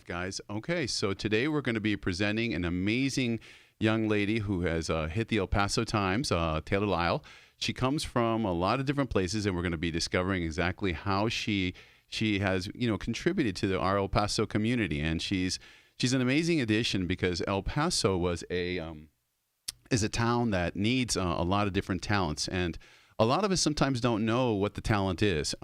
guys. Okay, so today we're going to be presenting an amazing young lady who has hit the El Paso Times, Taylor Lyle. She comes from a lot of different places, and we're going to be discovering exactly how she has contributed to our El Paso community. And she's an amazing addition because El Paso was is a town that needs a lot of different talents, and a lot of us sometimes don't know what the talent is.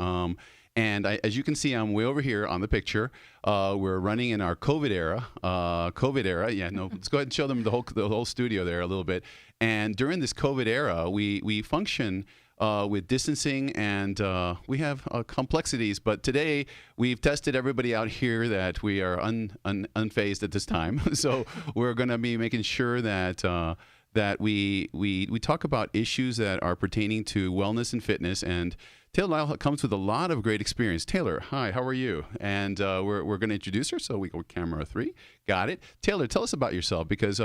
As you can see, I'm way over here on the picture. We're running in our COVID era. Yeah, no, let's go ahead and show them the whole studio there a little bit. And during this COVID era, we function with distancing, and we have complexities. But today, we've tested everybody out here that we are unfazed at this time. So we're going to be making sure that we talk about issues that are pertaining to wellness and fitness. And Taylor Lyle comes with a lot of great experience. Taylor, hi, how are you? And we're going to introduce her. So we go camera 3. Got it. Taylor, tell us about yourself, because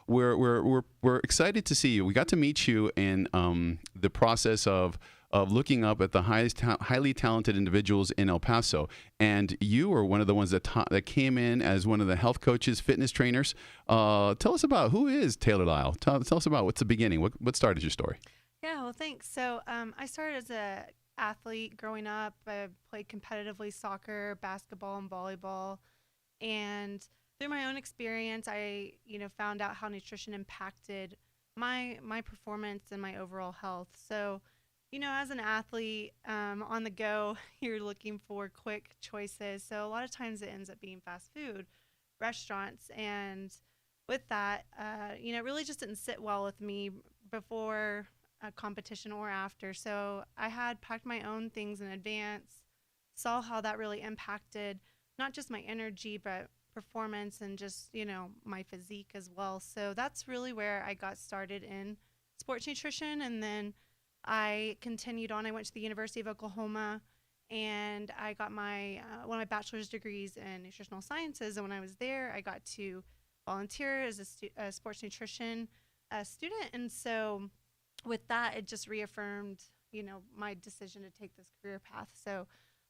we're excited to see you. We got to meet you in the process of looking up at the highly talented individuals in El Paso, and you were one of the ones that came in as one of the health coaches, fitness trainers. Tell us about who is Taylor Lyle. Tell us about what's the beginning. What started your story? Yeah, well, thanks. So I started as a athlete growing up. I played competitively soccer, basketball, and volleyball, and through my own experience, I found out how nutrition impacted my performance and my overall health. So, as an athlete on the go, you're looking for quick choices. So a lot of times it ends up being fast food restaurants, and with that, it really just didn't sit well with me before a competition or after. So I had packed my own things in advance, saw how that really impacted not just my energy, but performance and just, my physique as well. So that's really where I got started in sports nutrition. And then I continued on. I went to the University of Oklahoma, and I got my one of my bachelor's degrees in nutritional sciences. And when I was there, I got to volunteer as a sports nutrition student. And so with that, it just reaffirmed, my decision to take this career path. So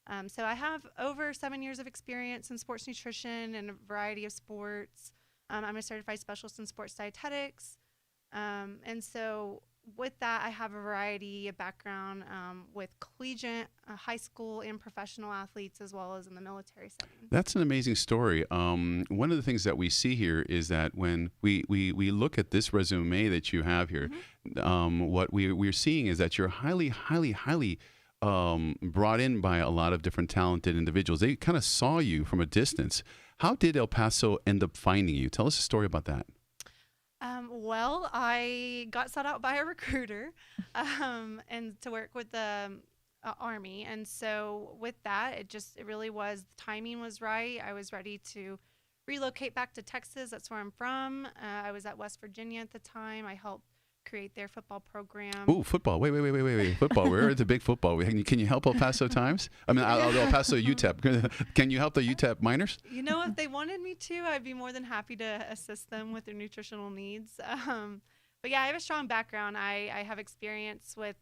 I have over 7 years of experience in sports nutrition and a variety of sports. I'm a certified specialist in sports dietetics. And so with that, I have a variety of background with collegiate, high school, and professional athletes, as well as in the military setting. That's an amazing story. One of the things that we see here is that when we look at this resume that you have here, what we're seeing is that you're highly brought in by a lot of different talented individuals. They kind of saw you from a distance. How did El Paso end up finding you? Tell us a story about that. Well, I got sought out by a recruiter and to work with the Army. And so with that, it really was, the timing was right. I was ready to relocate back to Texas. That's where I'm from. I was at West Virginia at the time. I helped create their football program. Ooh, football. Wait. Football. We're into big football. Can you help El Paso Times? I mean, El Paso UTEP. Can you help the UTEP minors? If they wanted me to, I'd be more than happy to assist them with their nutritional needs. But yeah, I have a strong background. I have experience with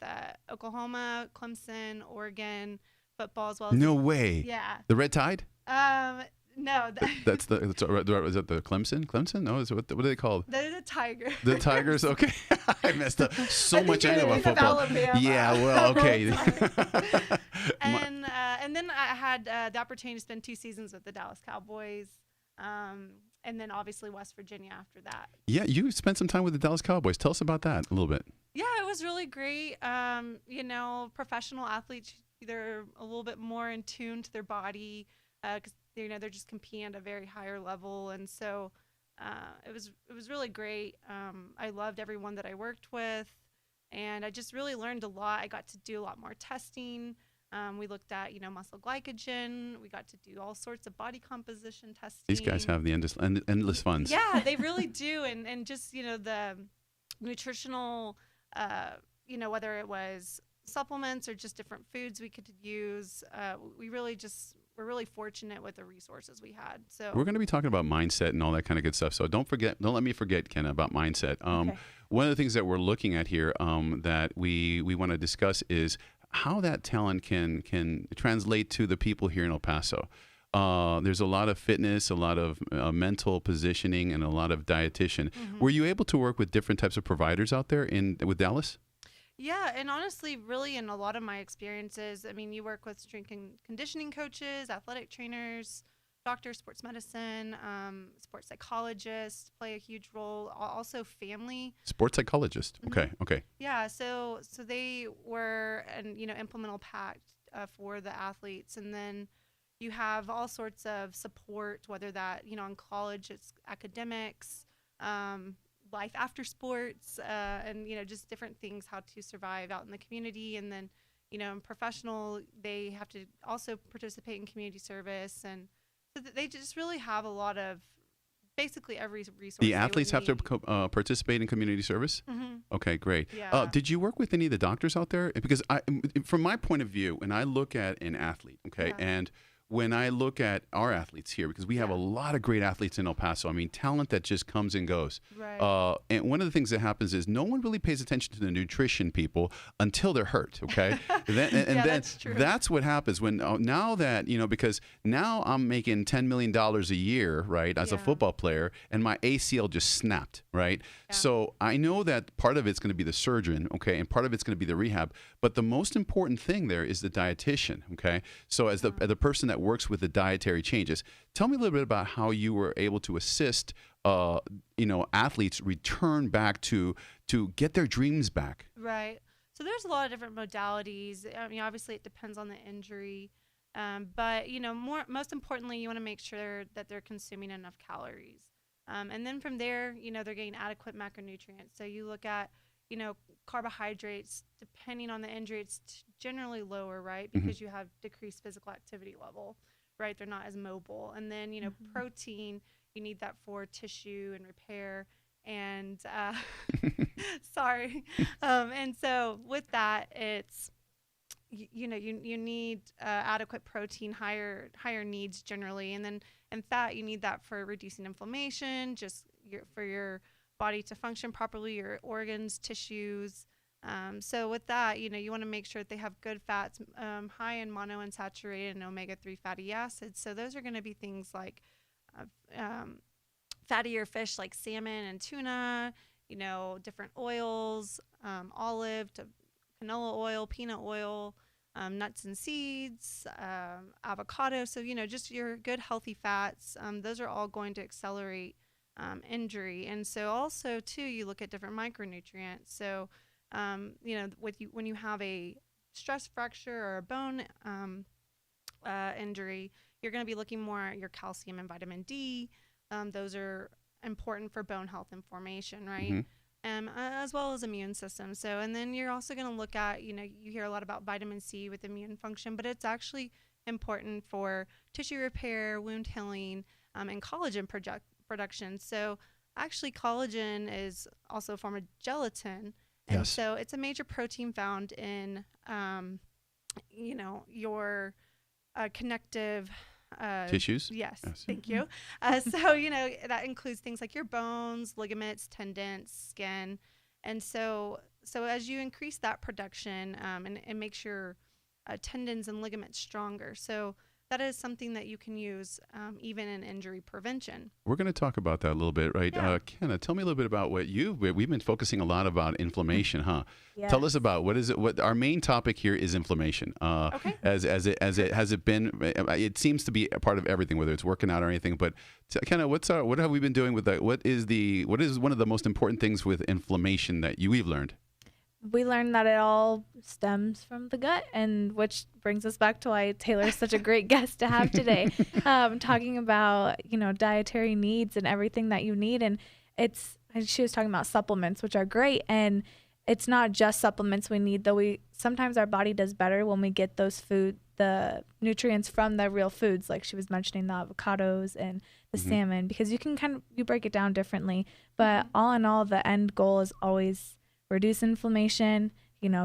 Oklahoma, Clemson, Oregon, football as well. No way. Yeah. The Red Tide? No. Is that the Clemson? Clemson? No, what are they called? They're the Tigers. The Tigers? Okay. I messed up so much. I know about football. Alabama. Yeah, well, okay. And then I had the opportunity to spend 2 seasons with the Dallas Cowboys, and then obviously West Virginia after that. Yeah, you spent some time with the Dallas Cowboys. Tell us about that a little bit. Yeah, it was really great. Professional athletes, they're a little bit more in tune to their body because they're just competing at a very higher level, and so it was really great. I loved everyone that I worked with, and I just really learned a lot. I got to do a lot more testing. We looked at muscle glycogen. We got to do all sorts of body composition testing. These guys have the endless funds. Yeah, they really do, and just the nutritional, whether it was supplements or just different foods we could use. We're really fortunate with the resources we had. So we're going to be talking about mindset and all that kind of good stuff. So don't let me forget, Kenna, about mindset. Okay. One of the things that we're looking at here that we want to discuss is how that talent can translate to the people here in El Paso. there's a lot of fitness, a lot of mental positioning, and a lot of dietitian. Were you able to work with different types of providers out there with Dallas? Yeah, and honestly, really, in a lot of my experiences, I mean, you work with strength and conditioning coaches, athletic trainers, doctors, sports medicine, sports psychologists play a huge role. Also, family. Sports psychologist. Okay, okay. Yeah, so they were and implemental packed for the athletes, and then you have all sorts of support, whether that in college it's academics. Life after sports, and just different things, how to survive out in the community, and then in professional they have to also participate in community service, and so they just really have a lot of basically every resource. The athletes have to participate in community service? Okay, great. Yeah. Did you work with any of the doctors out there? Because from my point of view, when I look at an athlete, okay, and when I look at our athletes here, because we have a lot of great athletes in El Paso, I mean, talent that just comes and goes. Right. And one of the things that happens is no one really pays attention to the nutrition people until they're hurt, okay? then that's true. That's what happens when now that, because now I'm making $10 million a year, right, as a football player, and my ACL just snapped, right? Yeah. So I know that part of it's going to be the surgeon, okay, and part of it's going to be the rehab, but the most important thing there is the dietitian, okay? So as the person that works with the dietary changes, tell me a little bit about how you were able to assist athletes return back to get their dreams back. Right. So there's a lot of different modalities. I mean, obviously it depends on the injury, but most importantly, you want to make sure that they're consuming enough calories, and then from there, they're getting adequate macronutrients. So you look at carbohydrates. Depending on the injury, it's generally lower, right? Because you have decreased physical activity level, right? They're not as mobile. And then, protein, you need that for tissue and repair. And sorry. And so with that, it's, you need adequate protein, higher needs generally. And then in fat, you need that for reducing inflammation, for your body to function properly, your organs, tissues. So with that, you want to make sure that they have good fats, high in monounsaturated and omega-3 fatty acids. So those are going to be things like fattier fish like salmon and tuna, different oils, olive to canola oil, peanut oil, nuts and seeds, avocado. So, just your good healthy fats. Those are all going to accelerate injury. And so also too, you look at different micronutrients. So, when you have a stress fracture or a bone injury, you're going to be looking more at your calcium and vitamin D. Those are important for bone health and formation, right? As well as immune system. So, and then you're also going to look at, you hear a lot about vitamin C with immune function, but it's actually important for tissue repair, wound healing, and collagen production. So actually collagen is also a form of gelatin. And so it's a major protein found in, your connective tissues. Yes, thank you. So, that includes things like your bones, ligaments, tendons, skin. And so as you increase that production and makes your tendons and ligaments stronger. So that is something that you can use even in injury prevention. We're going to talk about that a little bit, right? Yeah. Kenna, tell me a little bit about we've been focusing a lot about inflammation, huh? Yes. Tell us about what our main topic here is inflammation. Okay. Has it been? It seems to be a part of everything, whether it's working out or anything. But Kenna, what have we been doing with that? What is one of the most important things with inflammation that we've learned? We learned that it all stems from the gut, and which brings us back to why Taylor's such a great guest to have today, talking about, dietary needs and everything that you need. And she was talking about supplements, which are great. And it's not just supplements we need, though sometimes our body does better when we get the nutrients from the real foods, like she was mentioning the avocados and the salmon, because you break it down differently. But all in all, the end goal is always reduce inflammation,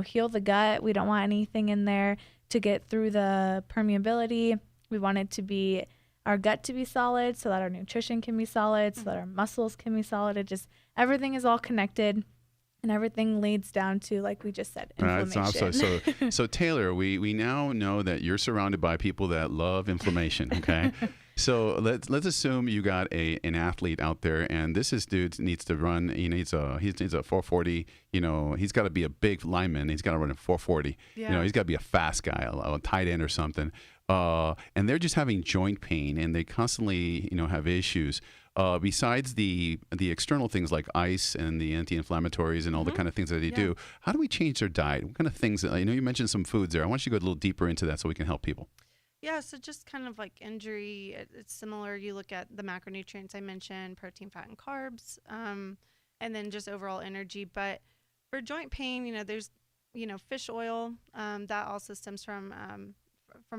heal the gut. We don't want anything in there to get through the permeability. We want our gut to be solid so that our nutrition can be solid, so that our muscles can be solid. Everything is all connected. And everything leads down to, like we just said, inflammation. So Taylor, we now know that you're surrounded by people that love inflammation. Okay, so let's assume you got an athlete out there, and this dude needs to run. He needs a 440. You know, he's got to be a big lineman. He's got to run a 440. Yeah. You know, he's got to be a fast guy, a tight end or something. And they're just having joint pain, and they constantly, have issues. Besides the external things like ice and the anti-inflammatories and all the kind of things that they do, how do we change their diet? What kind of things? I know you mentioned some foods there. I want you to go a little deeper into that so we can help people. Yeah, so just kind of like injury, it's similar. You look at the macronutrients I mentioned, protein, fat, and carbs, and then just overall energy. But for joint pain, there's, fish oil, that also stems from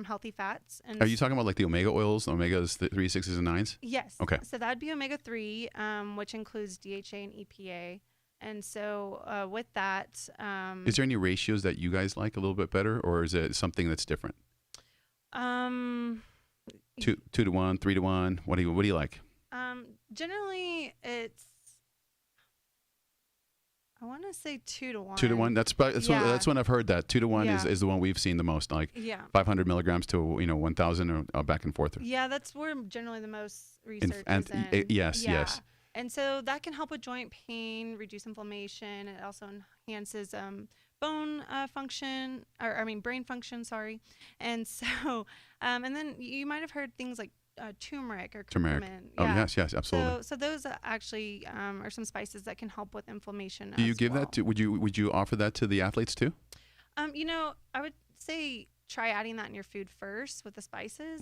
healthy fats. And are you talking about like the omega oils, omegas 3, 6s, and 9s? Yes. Okay. So that'd be omega-3, which includes DHA and EPA. And so with that, is there any ratios that you guys like a little bit better, or is it something that's different? 2 to 1, 3 to 1. What do you like? Generally, I want to say 2 to 1. 2 to 1. That's when I've heard that 2 to 1 is the one we've seen the most. Like 500 milligrams to 1,000 or back and forth. Yeah, that's where generally the most research is in. Yes. And so that can help with joint pain, reduce inflammation. It also enhances bone function, brain function. Sorry. And so, and then you might have heard things like turmeric or curcumin. Oh, yes, absolutely. So those actually are some spices that can help with inflammation. Do you give that to? Would you offer that to the athletes too? I would say try adding that in your food first with the spices.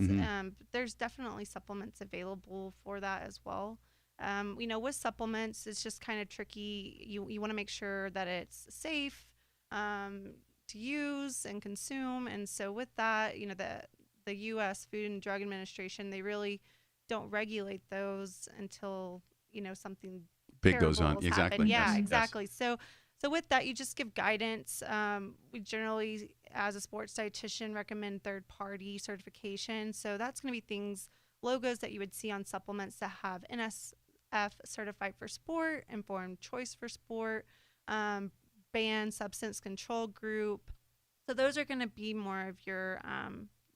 There's definitely supplements available for that as well. With supplements, it's just kind of tricky. You want to make sure that it's safe to use and consume. And so with that, the U.S. Food and Drug Administration, they really don't regulate those until, something big goes on. Exactly. Exactly. Yeah, yes. exactly. So with that, you just give guidance. We generally, as a sports dietitian, recommend third-party certification. So that's going to be things, logos that you would see on supplements that have NSF certified for sport, informed choice for sport, banned substance control group. So those are going to be more of your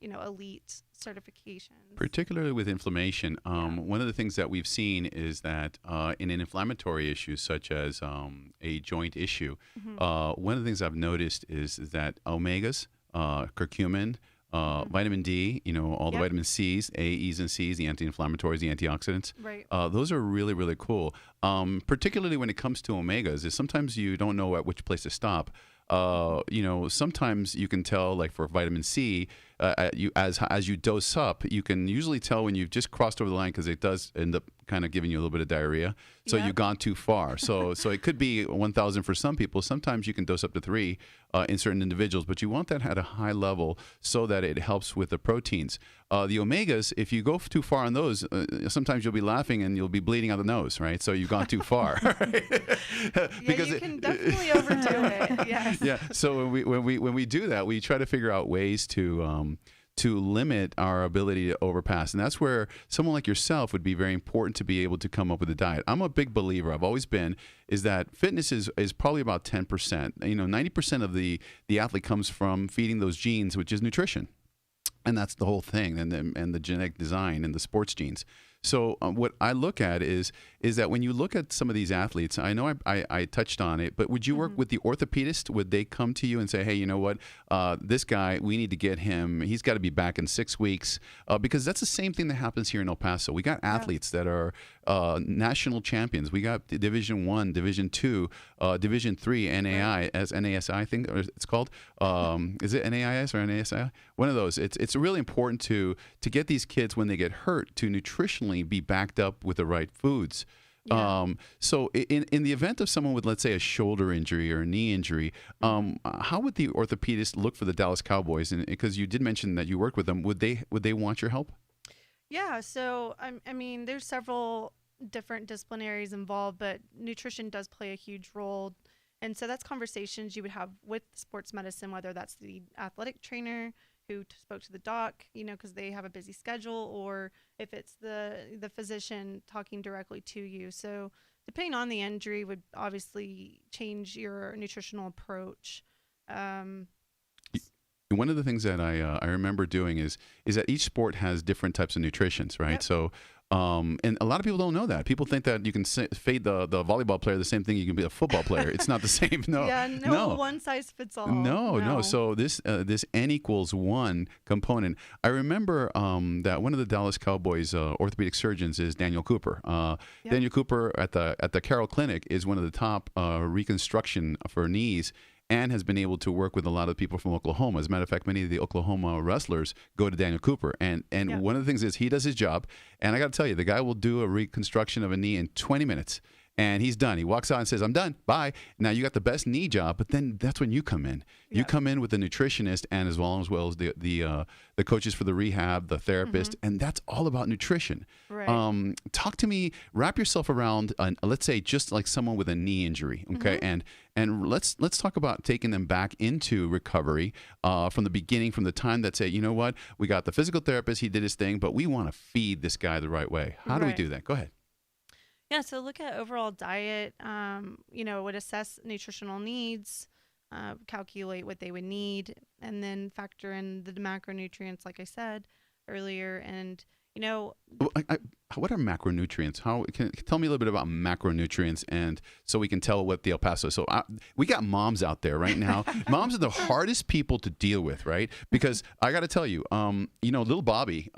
elite certifications. Particularly with inflammation, one of the things that we've seen is that in an inflammatory issue such as a joint issue, one of the things I've noticed is that omegas, curcumin, vitamin D, all the vitamin C's, A, E's, and C's, the anti-inflammatories, the antioxidants. Right. Those are really, really cool. Particularly when it comes to omegas, is sometimes you don't know at which place to stop. Sometimes you can tell, like for vitamin C, as you dose up, you can usually tell when you've just crossed over the line because it does end up kind of giving you a little bit of diarrhea. So you've gone too far. So it could be 1,000 for some people. Sometimes you can dose up to 3 in certain individuals, but you want that at a high level so that it helps with the proteins. The omegas, if you go too far on those, sometimes you'll be laughing and you'll be bleeding out the nose, right? So you've gone too far. Because you can definitely overdo it. Yes. Yeah. So when we do that, we try to figure out ways to limit our ability to overpass. And that's where someone like yourself would be very important to be able to come up with a diet. I'm a big believer, I've always been, is that fitness is probably about 10%. 90% of the athlete comes from feeding those genes, which is nutrition. And that's the whole thing, and the genetic design and the sports genes. So what I look at is that when you look at some of these athletes, I know I touched on it, but would you work with the orthopedist? Would they come to you and say, hey, you know what, this guy, we need to get him, he's got to be back in 6 weeks? Because that's the same thing that happens here in El Paso. We got athletes that are national champions. We got Division I, Division II, Division III, NAI, as NASI, I think it's called. Is it NAIS or NASI? One of those. It's really important to get these kids when they get hurt to nutritionally be backed up with the right foods. Yeah. So in the event of someone with, let's say, a shoulder injury or a knee injury, how would the orthopedist look for the Dallas Cowboys? And because you did mention that you worked with them, would they want your help? Yeah. So there's several different disciplinaries involved, but nutrition does play a huge role. And so that's conversations you would have with sports medicine, whether that's the athletic trainer who spoke to the doc, because they have a busy schedule, or if it's the physician talking directly to you. So depending on the injury, would obviously change your nutritional approach. One of the things that I remember doing is that each sport has different types of nutritions, right? Yep. So, and a lot of people don't know that. People think that you can fade the volleyball player the same thing you can be a football player. It's not the same. No, Yeah, no one size fits all. No. So this N=1 component. I remember that one of the Dallas Cowboys orthopedic surgeons is Daniel Cooper. Yep. Daniel Cooper at the Carroll Clinic is one of the top reconstruction for knees, and has been able to work with a lot of people from Oklahoma. As a matter of fact, many of the Oklahoma wrestlers go to Daniel Cooper. And Yeah. one of the things is he does his job. And I got to tell you, the guy will do a reconstruction of a knee in 20 minutes. And he's done. He walks out and says, "I'm done. Bye." Now you got the best knee job, but then that's when you come in. You Yeah. come in with the nutritionist and as well as the coaches for the rehab, the therapist, and that's all about nutrition. Right. Talk to me. Wrap yourself around, let's say, just like someone with a knee injury, okay? And let's talk about taking them back into recovery from the beginning, from the time that say, you know what, we got the physical therapist, he did his thing, but we want to feed this guy the right way. How do we Right. do that? Go ahead. Yeah, so look at overall diet, would assess nutritional needs, calculate what they would need, and then factor in the macronutrients, like I said earlier. And, What are macronutrients? Tell me a little bit about macronutrients, and so we can tell what the El Paso. So we got moms out there right now. Moms are the hardest people to deal with, right? Because I got to tell you, little Bobby,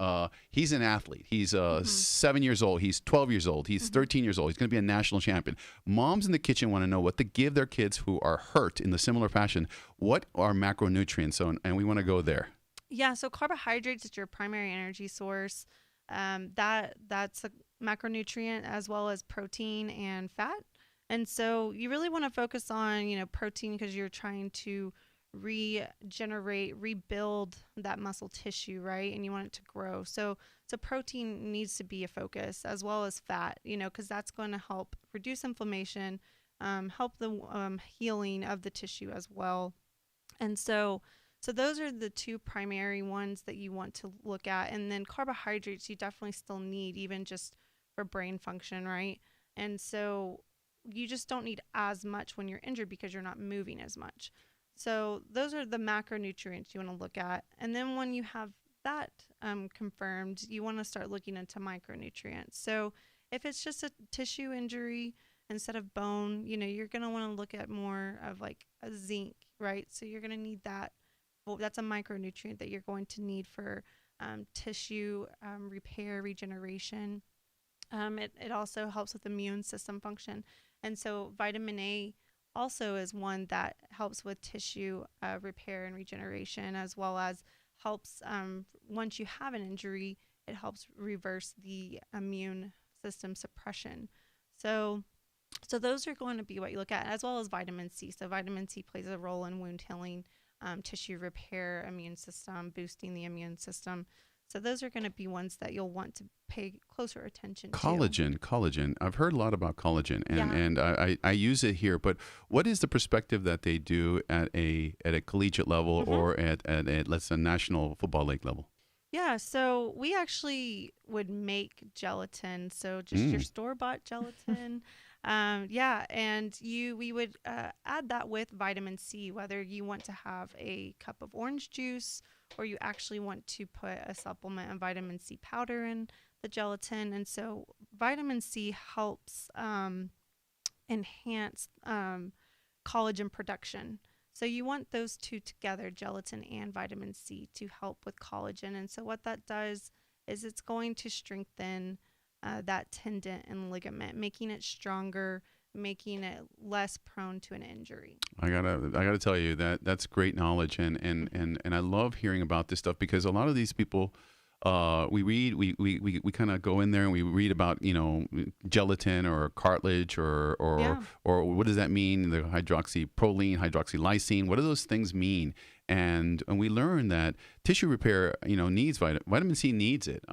he's an athlete. He's 7 years old. He's 12 years old. He's 13 years old. He's going to be a national champion. Moms in the kitchen want to know what to give their kids who are hurt in the similar fashion. What are macronutrients? And we want to go there. Yeah, so carbohydrates is your primary energy source. That's a macronutrient, as well as protein and fat. And so you really want to focus on, protein, because you're trying to rebuild that muscle tissue, right? And you want it to grow. So protein needs to be a focus, as well as fat, because that's going to help reduce inflammation, help the healing of the tissue as well. And so those are the two primary ones that you want to look at. And then carbohydrates you definitely still need, even just for brain function, right? And so you just don't need as much when you're injured because you're not moving as much. So those are the macronutrients you want to look at. And then when you have that confirmed, you want to start looking into micronutrients. So if it's just a tissue injury instead of bone, you're going to want to look at more of like a zinc, right? So you're going to need that. Well, that's a micronutrient that you're going to need for tissue repair, regeneration. It also helps with immune system function. And so vitamin A also is one that helps with tissue repair and regeneration, as well as helps, once you have an injury, it helps reverse the immune system suppression. So those are going to be what you look at, as well as vitamin C. So vitamin C plays a role in wound healing, tissue repair, immune system, boosting the immune system. So those are going to be ones that you'll want to pay closer attention to. Collagen. I've heard a lot about collagen, and I use it here. But what is the perspective that they do at a collegiate level or at let's say National Football League level? Yeah, so we actually would make gelatin. So just your store-bought gelatin. And we would add that with vitamin C, whether you want to have a cup of orange juice or you actually want to put a supplement of vitamin C powder in the gelatin. And so vitamin C helps enhance collagen production. So you want those two together, gelatin and vitamin C, to help with collagen. And so what that does is it's going to strengthen that tendon and ligament, making it stronger, making it less prone to an injury. I gotta tell you that's great knowledge, and I love hearing about this stuff, because a lot of these people, we kind of go in there and we read about gelatin or cartilage or what does that mean, the hydroxyproline, hydroxylysine, what do those things mean? And we learn that tissue repair needs vitamin C needs it.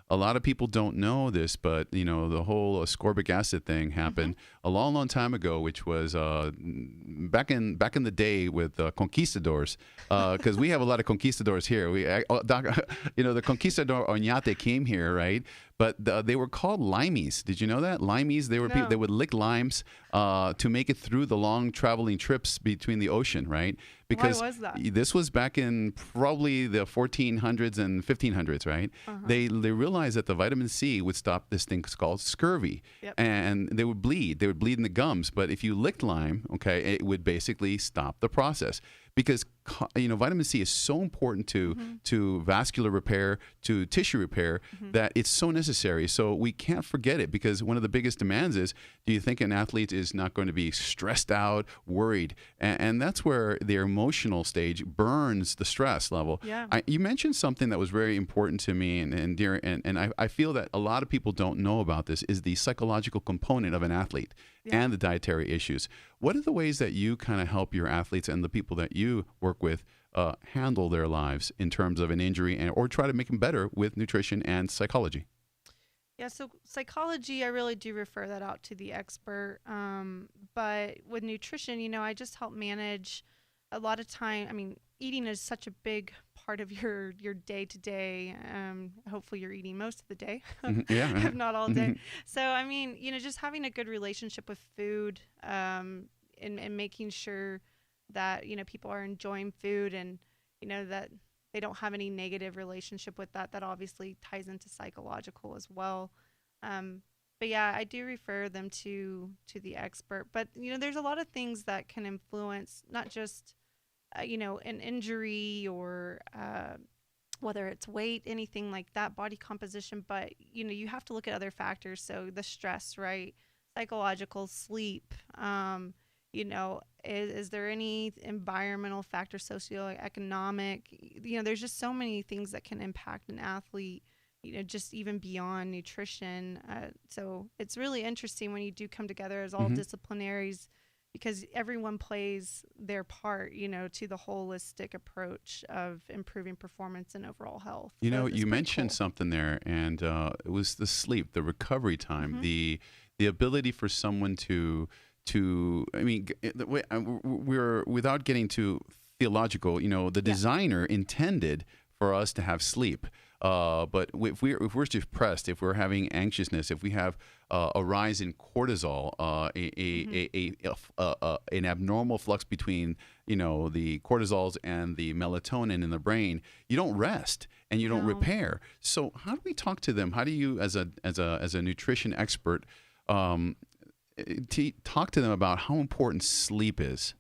a lot of people don't know this, but the whole ascorbic acid thing happened a long, long time ago, which was back in the day with conquistadors, because we have a lot of conquistadors here. The conquistador Oñate came here, right? But they were called limeys. Did you know that? Limeys, they were people, they would lick limes to make it through the long traveling trips between the ocean, right? Because why was that? This was back in probably the 1400s and 1500s, right? They realized that the vitamin C would stop this thing called scurvy, and they would bleed. They would bleed in the gums. But if you licked lime, okay, it would basically stop the process. Because vitamin C is so important to vascular repair, to tissue repair, that it's so necessary. So we can't forget it, because one of the biggest demands is, do you think an athlete is not going to be stressed out, worried? And that's where their emotional stage burns the stress level. Yeah. You mentioned something that was very important to me, and I feel that a lot of people don't know about this, is the psychological component of an athlete and the dietary issues. What are the ways that you kind of help your athletes and the people that you work with handle their lives in terms of an injury, or try to make them better with nutrition and psychology? Yeah, so psychology, I really do refer that out to the expert. But with nutrition, I just help manage a lot of time. I mean, eating is such a big part of your day to day. Hopefully you're eating most of the day, if not all day. So, I mean, just having a good relationship with food, and making sure that, people are enjoying food, and, that they don't have any negative relationship with that. That obviously ties into psychological as well. But yeah, I do refer them to the expert. But, there's a lot of things that can influence not just, an injury, or whether it's weight, anything like that, body composition. But, you have to look at other factors. So the stress, right? Psychological, sleep, is there any environmental factor, socioeconomic? There's just so many things that can impact an athlete, just even beyond nutrition. So it's really interesting when you do come together as all disciplinaries, because everyone plays their part, to the holistic approach of improving performance and overall health. You mentioned something there, and it was the sleep, the recovery time, the ability for someone to we're, without getting too theological, the designer intended for us to have sleep. But if we're depressed, if we're having anxiousness, if we have a rise in cortisol, an abnormal flux between the cortisols and the melatonin in the brain, you don't rest and you don't repair. So how do we talk to them? How do you, as a nutrition expert, talk to them about how important sleep is?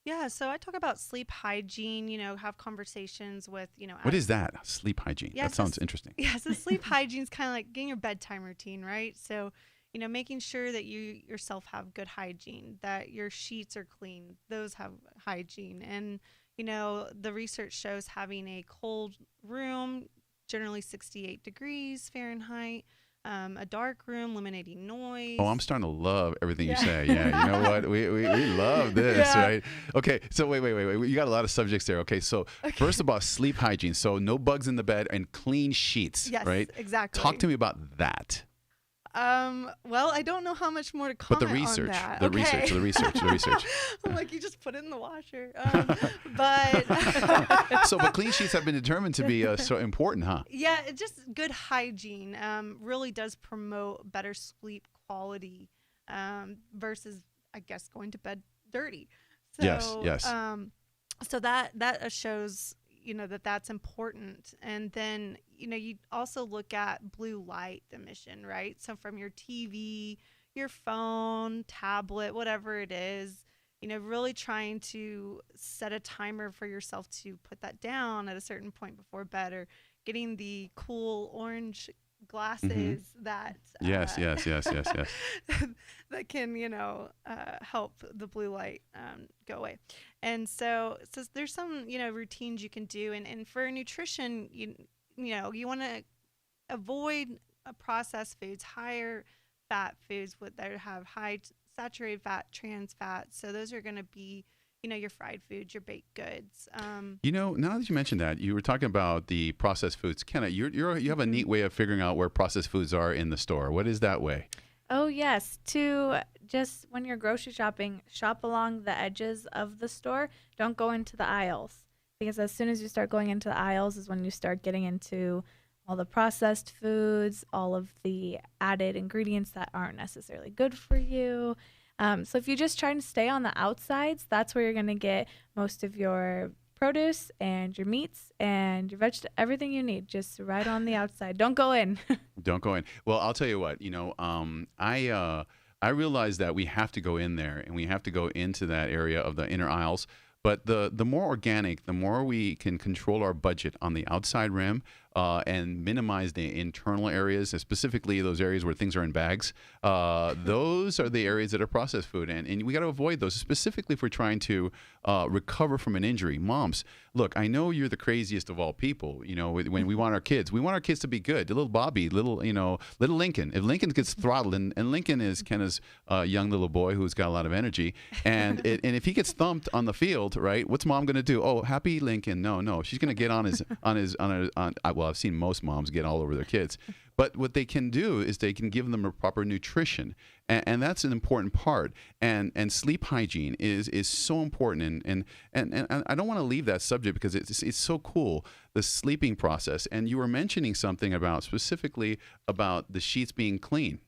Yeah, so I talk about sleep hygiene, have conversations with, What is that? Sleep hygiene. Yeah, that sounds interesting. Yeah, so sleep hygiene is kind of like getting your bedtime routine, right? So, making sure that you yourself have good hygiene, that your sheets are clean, those have hygiene. And, the research shows having a cold room, generally 68 degrees Fahrenheit, a dark room, eliminating noise. Oh, I'm starting to love everything you say. Yeah, you know what? We love this, right? Okay, so wait. You got a lot of subjects there. Okay, so first about sleep hygiene. So no bugs in the bed and clean sheets, yes, right? Exactly. Talk to me about that. Well, I don't know how much more to comment on that. The research. I'm like, you just put it in the washer. But but clean sheets have been determined to be so important, huh? Yeah, it's just good hygiene really does promote better sleep quality versus, I guess, going to bed dirty. So, yes. So that shows, that's important. And then, you also look at blue light emission, right? So from your TV, your phone, tablet, whatever it is, really trying to set a timer for yourself to put that down at a certain point before bed, or getting the cool orange glasses that yes that can help the blue light go away. And so there's some routines you can do, and for nutrition, you want to avoid processed foods, higher fat foods that have high saturated fat, trans fat. So those are going to be your fried foods, your baked goods. Now that you mentioned that, you were talking about the processed foods. Kenna, you have a neat Mhm. way of figuring out where processed foods are in the store. What is that way? Oh, yes. To just when you're grocery shopping, shop along the edges of the store. Don't go into the aisles because as soon as you start going into the aisles is when you start getting into all the processed foods, all of the added ingredients that aren't necessarily good for you. So if you just try and stay on the outsides, that's where you're going to get most of your produce and your meats and your everything you need. Just right on the outside. Don't go in. Don't go in. Well, I'll tell you what. I realize that we have to go in there and we have to go into that area of the inner aisles. But the more organic, the more we can control our budget on the outside rim and minimize the internal areas, specifically those areas where things are in bags. Those are the areas that are processed food. And we got to avoid those, specifically if we're trying to recover from an injury. Moms, look, I know you're the craziest of all people. When we want our kids to be good. Little Bobby, little Lincoln. If Lincoln gets throttled, and Lincoln is Kenna's young little boy who's got a lot of energy, and if he gets thumped on the field, right? What's mom going to do? Oh, happy Lincoln. No. She's going to get well, I've seen most moms get all over their kids. But what they can do is they can give them a proper nutrition, and that's an important part. And sleep hygiene is so important. And I don't want to leave that subject because it's so cool, the sleeping process. And you were mentioning something specifically about the sheets being clean.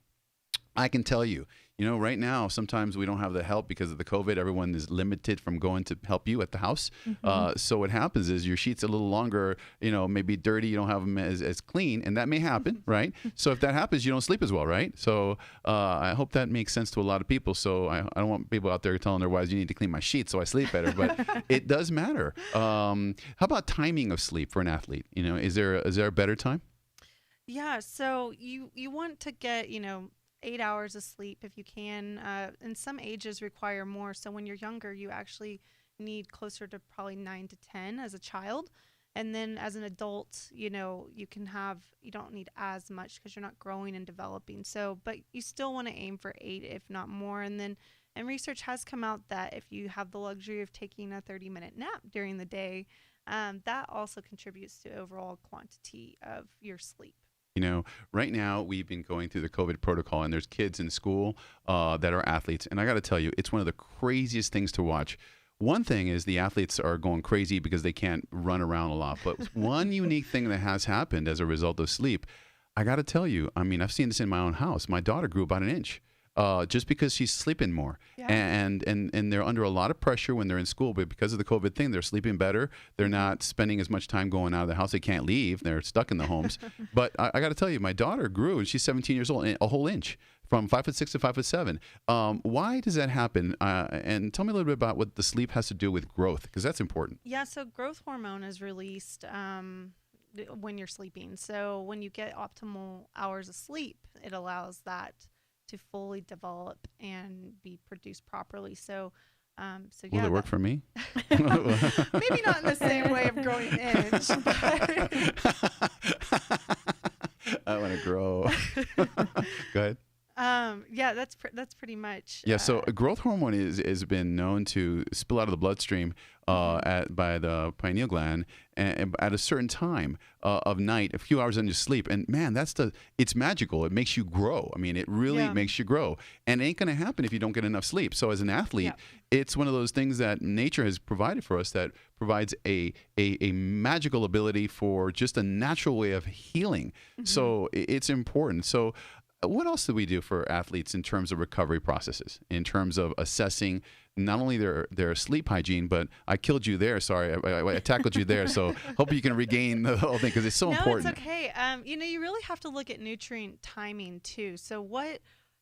I can tell you, right now, sometimes we don't have the help because of the COVID. Everyone is limited from going to help you at the house. Mm-hmm. So what happens is your sheets are a little longer, maybe dirty. You don't have them as clean, and that may happen, right? So if that happens, you don't sleep as well, right? So I hope that makes sense to a lot of people. So I don't want people out there telling their wives, you need to clean my sheets so I sleep better, but it does matter. How about timing of sleep for an athlete? Is there a better time? Yeah, so you want to get, 8 hours of sleep if you can. And some ages require more. So when you're younger, you actually need closer to probably 9 to 10 as a child. And then as an adult, you don't need as much because you're not growing and developing. So, but you still want to aim for 8, if not more. And research has come out that if you have the luxury of taking a 30-minute nap during the day, that also contributes to overall quantity of your sleep. Right now we've been going through the COVID protocol, and there's kids in school that are athletes. And I got to tell you, it's one of the craziest things to watch. One thing is the athletes are going crazy because they can't run around a lot. But one unique thing that has happened as a result of sleep, I got to tell you, I've seen this in my own house. My daughter grew about an inch. Just because she's sleeping more. Yeah. And they're under a lot of pressure when they're in school, but because of the COVID thing, they're sleeping better. They're not spending as much time going out of the house. They can't leave. They're stuck in the homes. But I got to tell you, my daughter grew, and she's 17 years old, a whole inch, from 5'6" to 5'7". Why does that happen? And tell me a little bit about what the sleep has to do with growth, because that's important. Yeah, so growth hormone is released when you're sleeping. So when you get optimal hours of sleep, it allows that to fully develop and be produced properly. So yeah. Will it work for me? Maybe not in the same way of growing an inch, but I want to grow. Go ahead. Yeah, that's pretty much. Yeah, so growth hormone has been known to spill out of the bloodstream by the pineal gland and at a certain time of night, a few hours into sleep. And man, it's magical. It makes you grow. It really makes you grow. And it ain't going to happen if you don't get enough sleep. So as an athlete, it's one of those things that nature has provided for us that provides a magical ability for just a natural way of healing. Mm-hmm. So it's important. So what else do we do for athletes in terms of recovery processes, in terms of assessing not only their sleep hygiene, but I killed you there. Sorry, I tackled you there. So hope you can regain the whole thing because it's so important. No, it's okay. You really have to look at nutrient timing too. So what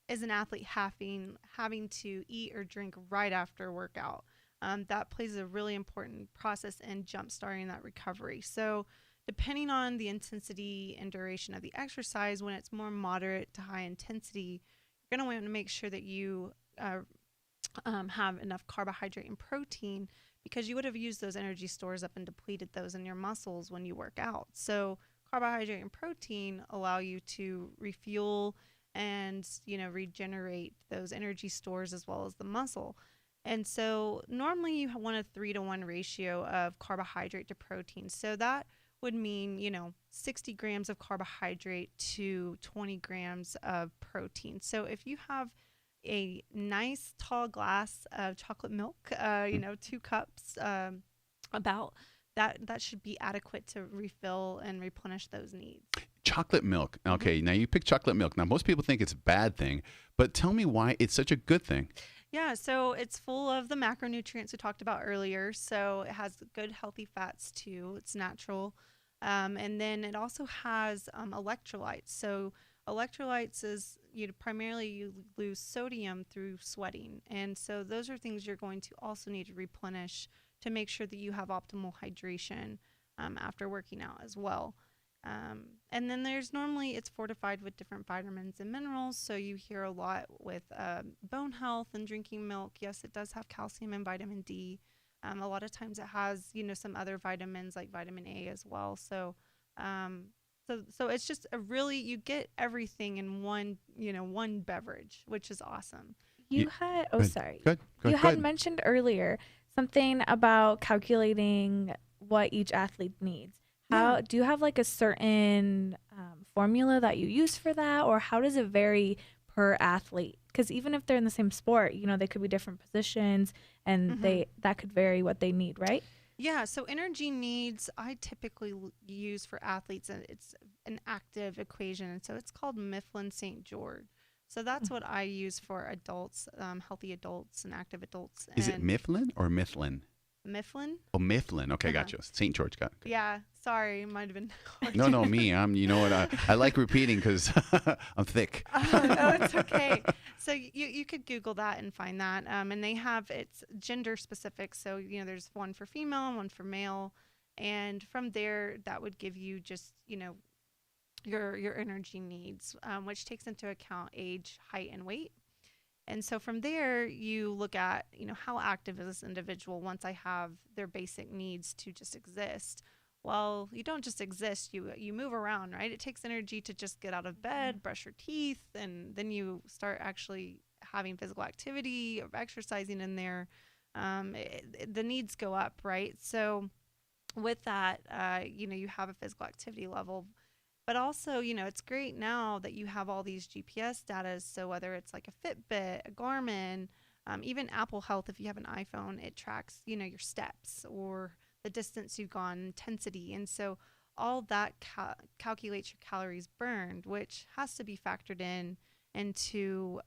is an athlete having to eat or drink right after workout? That plays a really important process in jump-starting that recovery. So depending on the intensity and duration of the exercise, when it's more moderate to high intensity, you're going to want to make sure that you have enough carbohydrate and protein because you would have used those energy stores up and depleted those in your muscles when you work out. So carbohydrate and protein allow you to refuel and regenerate those energy stores as well as the muscle. And so normally you want a 3-to-1 ratio of carbohydrate to protein. So that would mean, 60 grams of carbohydrate to 20 grams of protein. So if you have a nice tall glass of chocolate milk, 2 cups, about that should be adequate to refill and replenish those needs. Chocolate milk. Okay, now you pick chocolate milk. Now most people think it's a bad thing, but tell me why it's such a good thing. Yeah, so it's full of the macronutrients we talked about earlier. So it has good, healthy fats too. It's natural. And then it also has electrolytes. So electrolytes is, primarily you lose sodium through sweating. And so those are things you're going to also need to replenish to make sure that you have optimal hydration after working out as well. And then it's fortified with different vitamins and minerals. So you hear a lot with bone health and drinking milk. Yes, it does have calcium and vitamin D. A lot of times it has, some other vitamins like vitamin A as well. So it's just you get everything in one beverage, which is awesome. You had, Go ahead. sorry. Go You had ahead. mentioned earlier something about calculating what each athlete needs. How do you have like a certain formula that you use for that, or how does it vary per athlete? Because even if they're in the same sport, they could be different positions, and that could vary what they need, right? Yeah, so energy needs I typically use for athletes, and it's an active equation, and so it's called Mifflin St. George. So that's what I use for adults, healthy adults and active adults. Is it Mifflin or Mifflin? Mifflin? Oh, Mifflin. Okay, gotcha. St. George, got it. Yeah, sorry, might have been hard. No, me. You know what? I like repeating because I'm thick. No, it's okay. So you could Google that and find that. And it's gender specific. So, there's one for female and one for male. And from there, that would give you just, your energy needs, which takes into account age, height, and weight. And so from there, you look at, how active is this individual once I have their basic needs to just exist. Well, you don't just exist, you move around, right? It takes energy to just get out of bed, brush your teeth, and then you start actually having physical activity or exercising in there. The needs go up, right? So with that, you have a physical activity level. But also, it's great now that you have all these GPS data. So whether it's like a Fitbit, a Garmin, even Apple Health, if you have an iPhone, it tracks, your steps or the distance you've gone, intensity. And so all that calculates your calories burned, which has to be factored into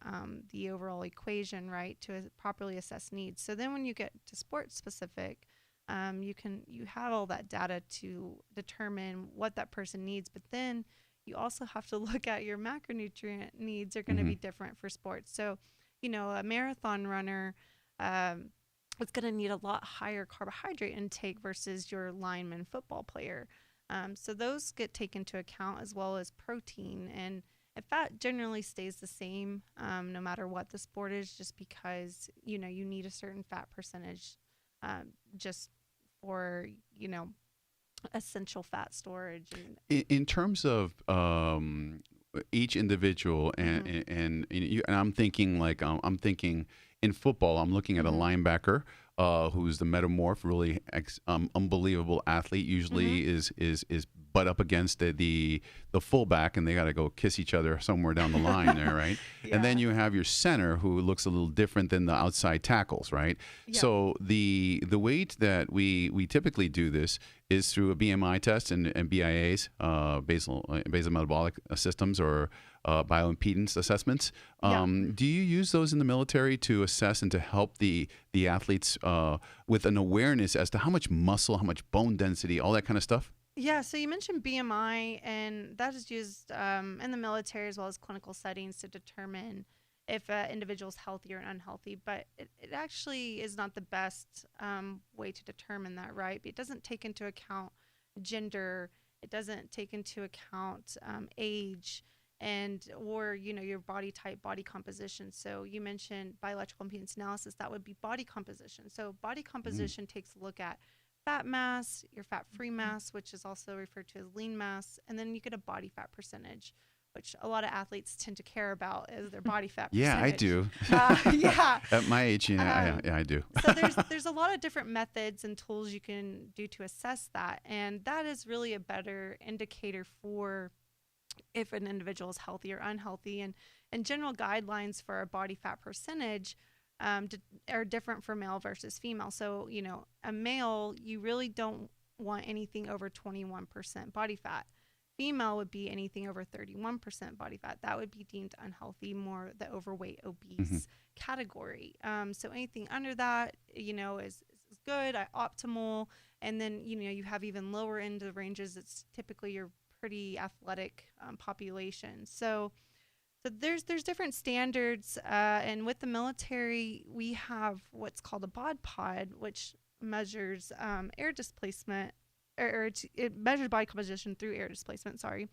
the overall equation, right, to properly assess needs. So then when you get to sports specific, you have all that data to determine what that person needs, but then you also have to look at your macronutrient needs are going to be different for sports. So, a marathon runner is going to need a lot higher carbohydrate intake versus your lineman football player. So those get taken into account, as well as protein. And fat generally stays the same no matter what the sport is, just because, you need a certain fat percentage just for, essential fat storage. In terms of each individual, and I'm thinking I'm thinking in football, I'm looking at a linebacker who's the metamorph, really unbelievable athlete. Usually is butt up against the fullback, and they got to go kiss each other somewhere down the line there, right? Yeah. And then you have your center, who looks a little different than the outside tackles, right? Yeah. So the weight that we typically do this is through a BMI test and BIAs, basal metabolic systems, or bioimpedance assessments. Do you use those in the military to assess and to help the athletes with an awareness as to how much muscle, how much bone density, all that kind of stuff? Yeah, so you mentioned BMI, and that is used in the military as well as clinical settings to determine if an individual is healthy or unhealthy. But it actually is not the best way to determine that, right? It doesn't take into account gender. It doesn't take into account age or your body type, body composition. So you mentioned bioelectrical impedance analysis. That would be body composition. So body composition takes a look at fat mass, your fat-free mass, which is also referred to as lean mass, and then you get a body fat percentage. which a lot of athletes tend to care about is their body fat Yeah, I percentage. do. Yeah. At my age, I do. So there's a lot of different methods and tools you can do to assess that, and that is really a better indicator for if an individual is healthy or unhealthy. And general guidelines for our body fat percentage are different for male versus female. So, a male, you really don't want anything over 21% body fat. Female would be anything over 31% body fat. That would be deemed unhealthy, more the overweight, obese category. So anything under that, is good, optimal. And then, you have even lower end of ranges. It's typically your pretty athletic population. So there's different standards, and with the military, we have what's called a bod pod, which measures air displacement, or it measures body composition through air displacement. Sorry,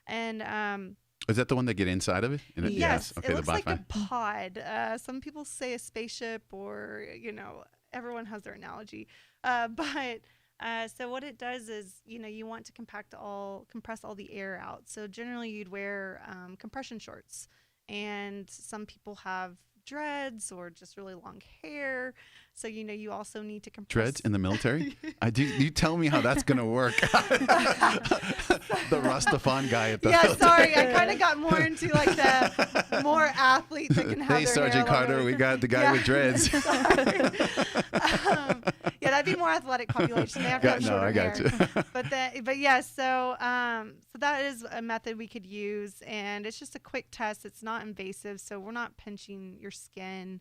and is that the one that get inside of it? Yes. Okay, it looks like a pod. Some people say a spaceship, or everyone has their analogy, but. So what it does is, you want to compress all the air out. So generally you'd wear compression shorts, and some people have dreads or just really long hair. So, you also need to compress. Dreads in the military? You tell me how that's going to work. The Rastafan guy at the Yeah, sorry. I kind of got more into like the more athletes that can have Hey, their Sergeant hair Carter, longer. we got the guy with dreads. Yeah, that'd be more athletic population. They have to have shorter I got hair. you. But yeah, so that is a method we could use, and it's just a quick test. It's not invasive, so we're not pinching your skin.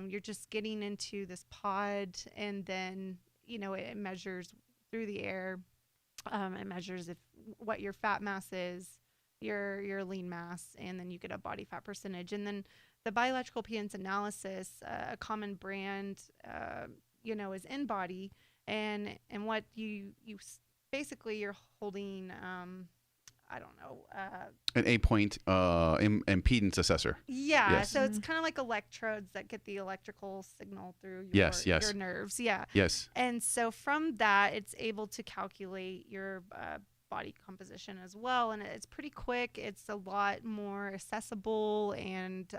You're just getting into this pod, and then it measures through the air. It measures what your fat mass is, your lean mass, and then you get a body fat percentage. And then the bioelectrical impedance analysis, a common brand, is InBody, and what you basically you're holding. I don't know. An 8-point impedance assessor. Yeah, Yes. so it's kind of like electrodes that get the electrical signal through your nerves. Yeah. Yes. And so from that, it's able to calculate your body composition as well. And it's pretty quick. It's a lot more accessible, and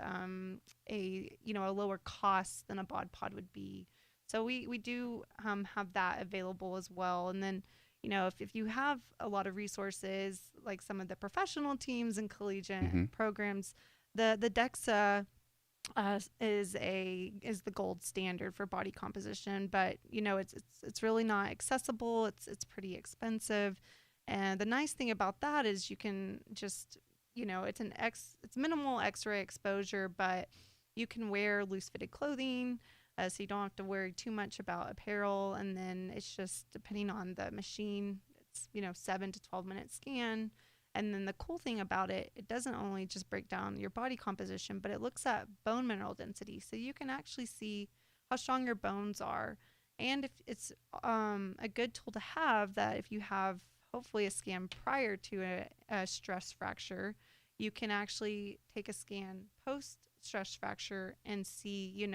a lower cost than a bod pod would be. So we do have that available as well. And then, if you have a lot of resources, like some of the professional teams and collegiate programs, the DEXA is the gold standard for body composition. But it's really not accessible. It's pretty expensive. And the nice thing about that is you can just it's minimal X-ray exposure, but you can wear loose fitted clothing. So you don't have to worry too much about apparel, and then it's just depending on the machine, it's 7 to 12 minute scan. And then the cool thing about it, it doesn't only just break down your body composition, but it looks at bone mineral density, so you can actually see how strong your bones are. And if it's a good tool to have, that if you have hopefully a scan prior to a stress fracture, you can actually take a scan post stress fracture and see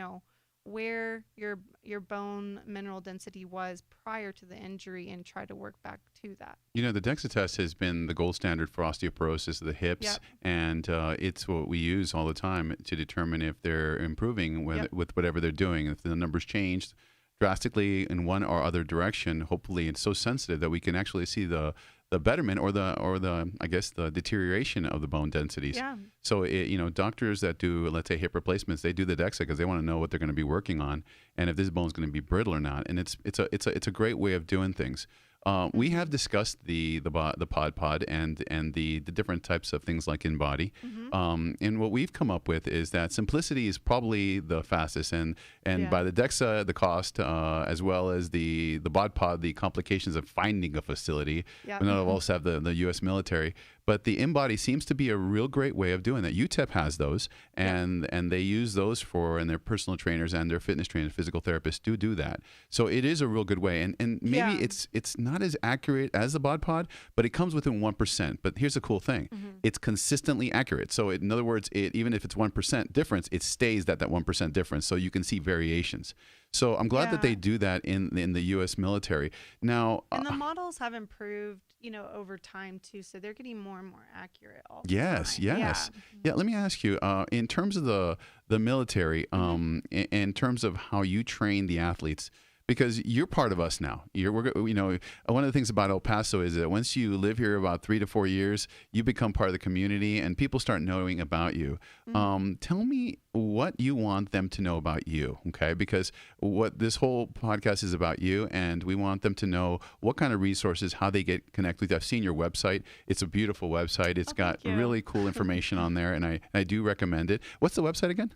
where your bone mineral density was prior to the injury, and try to work back to that. The DEXA test has been the gold standard for osteoporosis of the hips, and it's what we use all the time to determine if they're improving with whatever they're doing. If the numbers changed drastically in one or other direction, hopefully it's so sensitive that we can actually see the betterment or the I guess the deterioration of the bone densities. Yeah. So doctors that do, let's say, hip replacements, they do the DEXA because they want to know what they're going to be working on, and if this bone's going to be brittle or not. And it's a great way of doing things. We have discussed the pod and the different types of things like InBody. And what we've come up with is that simplicity is probably the fastest, and by the DEXA, the cost, as well as the bod pod, the complications of finding a facility. None of us have the U.S. military. But the InBody seems to be a real great way of doing that. UTEP has those, and they use those and their personal trainers and their fitness trainers, physical therapists do that. So it is a real good way. And maybe it's not as accurate as the bod pod, but it comes within 1%. But here's the cool thing. It's consistently accurate. So in other words, even if it's 1% difference, it stays that 1% difference. So you can see variations. So I'm glad that they Yeah. do that in the U.S. military. Now, And the models have improved, over time too. So they're getting more and more accurate all the yes, time. Yeah. yes. Yeah, let me ask you, in terms of the military, in terms of how you train the athletes, because you're part of us now. One of the things about El Paso is that once you live here about 3 to 4 years, you become part of the community, and people start knowing about you. Tell me what you want them to know about you, okay? Because what this whole podcast is about you, and we want them to know what kind of resources, how they get connected with you. I've seen your website. It's a beautiful website. It's got thank you. really cool information on there, and I do recommend it. What's the website again?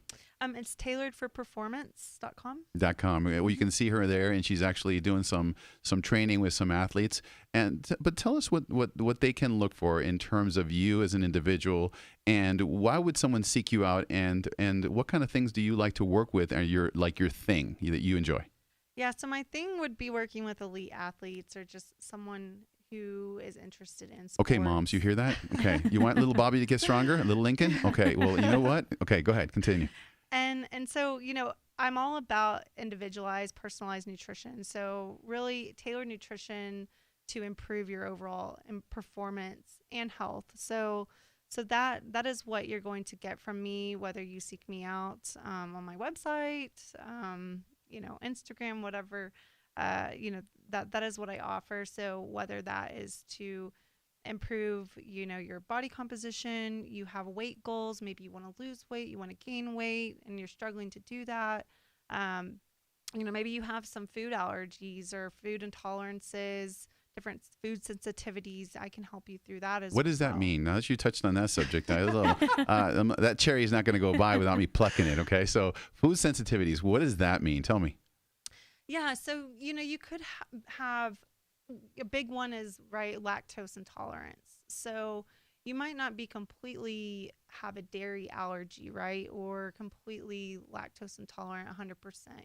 It's tailoredforperformance.com. .com. Well, you can see her there, and she's actually doing some training with some athletes. But tell us what they can look for in terms of you as an individual, and why would someone seek you out, and what kind of things do you like to work with, or your thing that you enjoy? Yeah, so my thing would be working with elite athletes or just someone who is interested in sports. Okay, moms, you hear that? Okay, you want little Bobby to get stronger, little Lincoln? Okay, well, you know what? Okay, go ahead, continue. And so, I'm all about individualized, personalized nutrition. So really tailored nutrition to improve your overall performance and health. So that is what you're going to get from me, whether you seek me out on my website, Instagram, whatever, that is what I offer. So whether that is to improve, your body composition, you have weight goals, maybe you want to lose weight, you want to gain weight, and you're struggling to do that. Maybe you have some food allergies or food intolerances, different food sensitivities. I can help you through that as well. What does that mean? Now that you touched on that subject, that cherry is not going to go by without me plucking it, okay? So food sensitivities, what does that mean? Tell me. Yeah, so, you could have a big one is, right, lactose intolerance. So you might not be completely have a dairy allergy, right, or completely lactose intolerant 100%.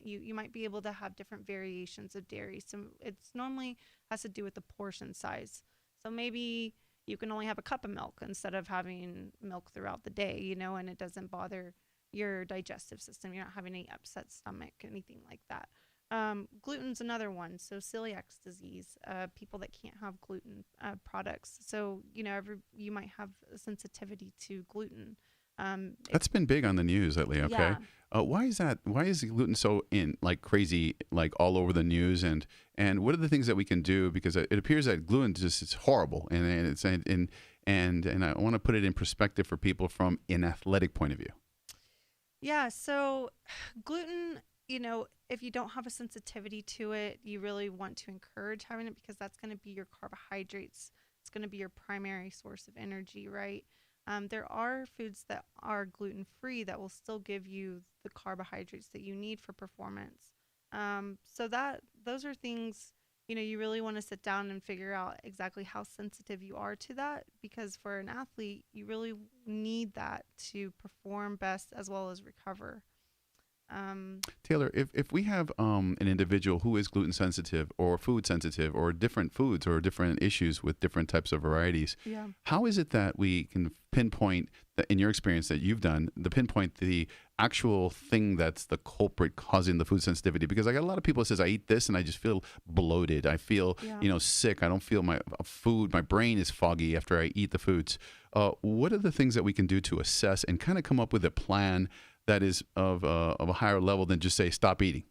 You might be able to have different variations of dairy. So it's normally has to do with the portion size. So maybe you can only have a cup of milk instead of having milk throughout the day, and it doesn't bother your digestive system. You're not having any upset stomach, anything like that. Gluten's another one. So celiac disease, people that can't have gluten products. So, you might have a sensitivity to gluten. That's been big on the news lately, okay? Yeah. Why is that? Why is gluten so crazy, all over the news? And what are the things that we can do? Because it appears that gluten just is horrible, and I want to put it in perspective for people from an athletic point of view. Yeah. So gluten, if you don't have a sensitivity to it, you really want to encourage having it because that's going to be your carbohydrates. It's going to be your primary source of energy, right? There are foods that are gluten-free that will still give you the carbohydrates that you need for performance. So those are things, you really want to sit down and figure out exactly how sensitive you are to that, because for an athlete, you really need that to perform best as well as recover. Taylor, if we have an individual who is gluten sensitive or food sensitive or different foods or different issues with different types of varieties, how is it that we can pinpoint, that in your experience that you've done, pinpoint the actual thing that's the culprit causing the food sensitivity? Because I got a lot of people that says, I eat this and I just feel bloated. I feel, sick. I don't feel my food. My brain is foggy after I eat the foods. What are the things that we can do to assess and kind of come up with a plan that is of a higher level than just say, stop eating?